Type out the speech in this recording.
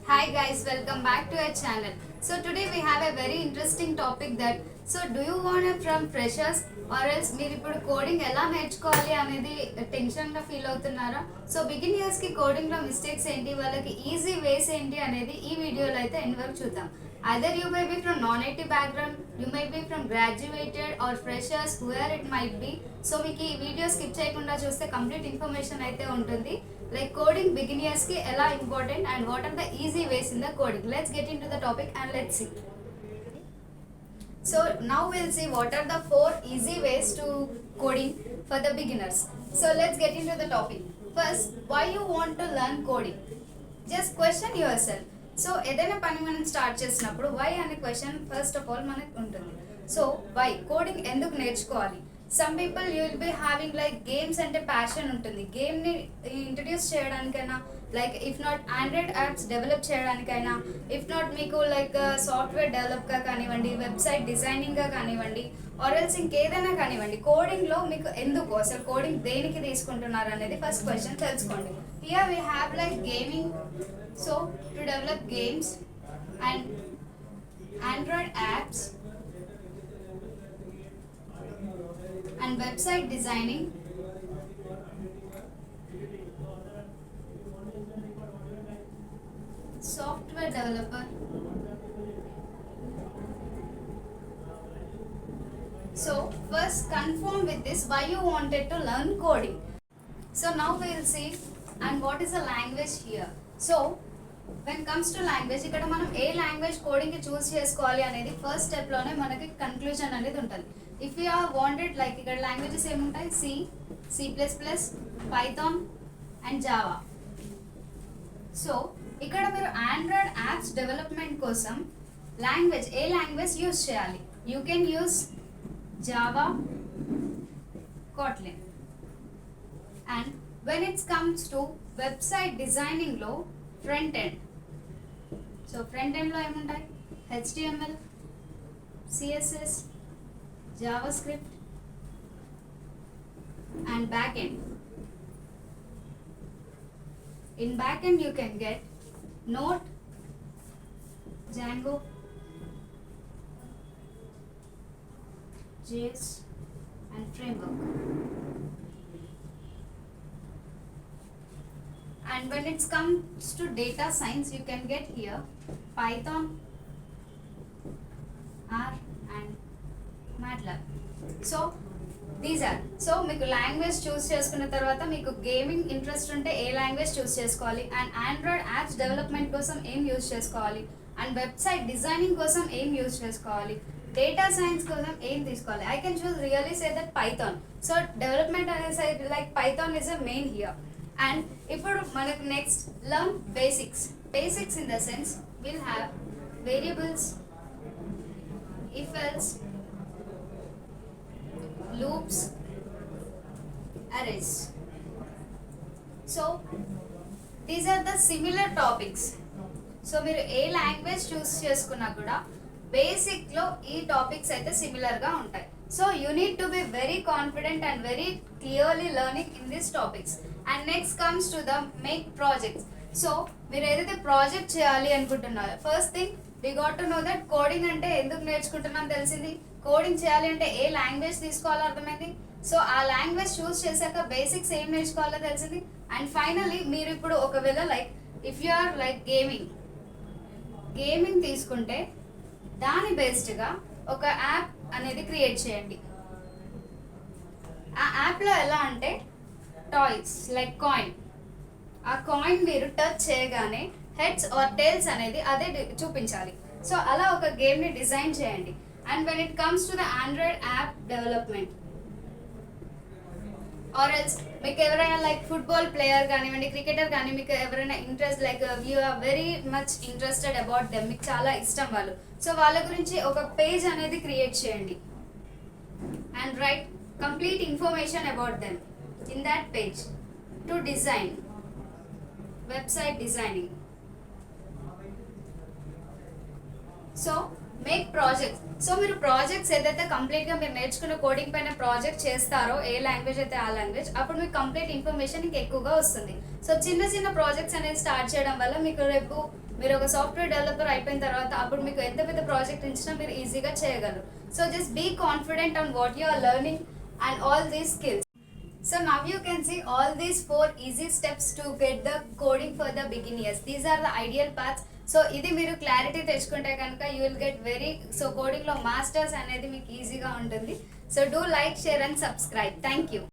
Hi guys, welcome back to our channel. So today we have a very interesting topic that do you want to from freshers or else మీరు ఇప్పుడు coding ఎలా నేర్చుకోవాలి అనేది tension గా feel అవుతున్నారా? So beginners కి coding లో mistakes ఏంటి, వాళ్ళకి ఈజీ వేస్ ఏంటి అనేది ఈ వీడియోలో అయితే ఎండ్ వరకు చూద్దాం. Either you may be from non-IT background, you may be from graduated or freshers, whoever it might be. So మీకు ఈ వీడియో స్కిప్ చేయకుండా చూస్తే కంప్లీట్ ఇన్ఫర్మేషన్ అయితే ఉంటుంది. Like coding beginners ki ella important and what are the easy ways in the coding. Let's get into the topic and let's see. So now we'll see what are the 4 easy ways to coding for the beginners. So let's get into the topic. First, why you want to learn coding? Just question yourself. So ఏదైనా పని మనం start చేసినప్పుడు why అనే question first of all మనకు ఉంటుంది. So why coding ఎందుకు నేర్చుకోవాలి? Some people you will be having like games అంటే ప్యాషన్ ఉంటుంది, గేమ్ని ఇంట్రడ్యూస్ చేయడానికైనా, like if not android apps develop చేయడానికైనా, ఇఫ్ నాట్ మీకు లైక్ సాఫ్ట్వేర్ డెవలప్గా కానివ్వండి, వెబ్సైట్ డిజైనింగ్గా కానివ్వండి, ఆర్ఎల్స్ ఇంకేదైనా కానివ్వండి, కోడింగ్లో మీకు ఎందుకు అసలు కోడింగ్ దేనికి తీసుకుంటున్నారు అనేది ఫస్ట్ క్వశ్చన్ తెలుసుకోండి. Here we have like gaming, so to develop games and Android apps and website designing, software developer. So first confirm with this why you wanted to learn coding. So now we will see and what is a language here. So when comes to language, ఇక్కడ మనం ఏ language coding కి చూస్ చేసుకోవాలి అనేది first step లోనే మనకి conclusion అనేది ఉంటుంది. If you are wanted like ఇక్కడ లాంగ్వేజెస్ ఏముంటాయి, C++, Python and Java. So ఇక్కడ మీరు ఆండ్రాయిడ్ యాప్స్ డెవలప్మెంట్ కోసం లాంగ్వేజ్ ఏ లాంగ్వేజ్ యూస్ చేయాలి? You can use Java, Kotlin. And when it comes to website designing లో ఫ్రంట్ ఎండ్, సో ఫ్రంట్ ఎండ్లో ఏముంటాయి? HTML, CSS, JavaScript and backend. In backend you can get Node, Django, JS and framework. And when it comes to data science, you can get here Python, R and MATLAB. So these are, so మీకు language చూస్ చేసుకున్న తర్వాత మీకు gaming interest ఉంటే ఏ language చూస్ చేసుకోవాలి, and Android apps development కోసం ఏం use చేసుకోవాలి, and website designing కోసం ఏం యూస్ చేసుకోవాలి, డేటా సైన్స్ కోసం ఏం తీసుకోవాలి. I can choose really say that Python. So development అనే side like Python is a main here. And ఇప్పుడు మనకు next learn basics. Basics in the sense will have variables, if else, loops, arrays. So these are the similar topics. So మీరు ఏ language చూస్ చేసుకున్నా కూడా బేసిక్లో ఈ topics అయితే సిమిలర్గా ఉంటాయి. So you need to be very confident and very clearly learning in this topics. And next comes to the make projects. So మీరు ఏదైతే ప్రాజెక్ట్ చేయాలి అనుకుంటున్నారో, first thing we got to know that coding అంటే ఎందుకు నేర్చుకుంటున్నాం తెలిసింది, coding చేయాలి అంటే ఏ లాంగ్వేజ్ తీసుకోవాలో అర్థమైంది. సో ఆ లాంగ్వేజ్ చూస్ చేశాక బేసిక్స్ ఏం నేర్చుకోవాలో తెలిసింది. అండ్ ఫైనలీ మీరు ఇప్పుడు ఒకవేళ like if you are like gaming తీసుకుంటే దాని బేస్డ్గా ఒక యాప్ అనేది క్రియేట్ చేయండి. ఆ యాప్లో ఎలా అంటే టాయ్స్ లైక్ కాయిన్, ఆ కాయిన్ మీరు టచ్ చేయగానే హెడ్స్ ఆర్ టైల్స్ అనేది అదే చూపించాలి. సో అలా ఒక గేమ్ని డిజైన్ చేయండి. And when it comes to the Android app development, or else మీకు ఎవరైనా లైక్ ఫుట్బాల్ ప్లేయర్ కానివ్వండి, క్రికెటర్ కానీ మీకు ఎవరైనా interest like you are very much interested about them, మీకు చాలా ఇష్టం వాళ్ళు. సో వాళ్ళ గురించి ఒక పేజ్ అనేది క్రియేట్ చేయండి and right complete information about them in that page to design website designing. So make projects. So మీరు ప్రాజెక్ట్స్ ఏదైతే కంప్లీట్గా మీరు నేర్చుకున్న కోడింగ్ పైన ప్రాజెక్ట్ చేస్తారో, ఏ లాంగ్వేజ్ అయితే ఆ లాంగ్వేజ్, అప్పుడు మీకు కంప్లీట్ ఇన్ఫర్మేషన్ ఇంకా ఎక్కువగా వస్తుంది. సో చిన్న చిన్న ప్రాజెక్ట్స్ అనేది స్టార్ట్ చేయడం వల్ల మీకు రేపు మీరు ఒక సాఫ్ట్వేర్ డెవలపర్ అయిపోయిన తర్వాత అప్పుడు మీకు ఎంత పెద్ద ప్రాజెక్ట్ ఇచ్చినా మీరు ఈజీగా చేయగలరు. So just be confident on what you are learning and all these skills. So now you can see all these 4 easy steps to get the coding for the beginners. These are the ideal paths. So ఇది మీరు clarity తెచ్చుకుంటే కనుక you will get very కోడింగ్లో masters అనేది మీకు ఈజీగా ఉంటుంది. So do like, share and subscribe. Thank you.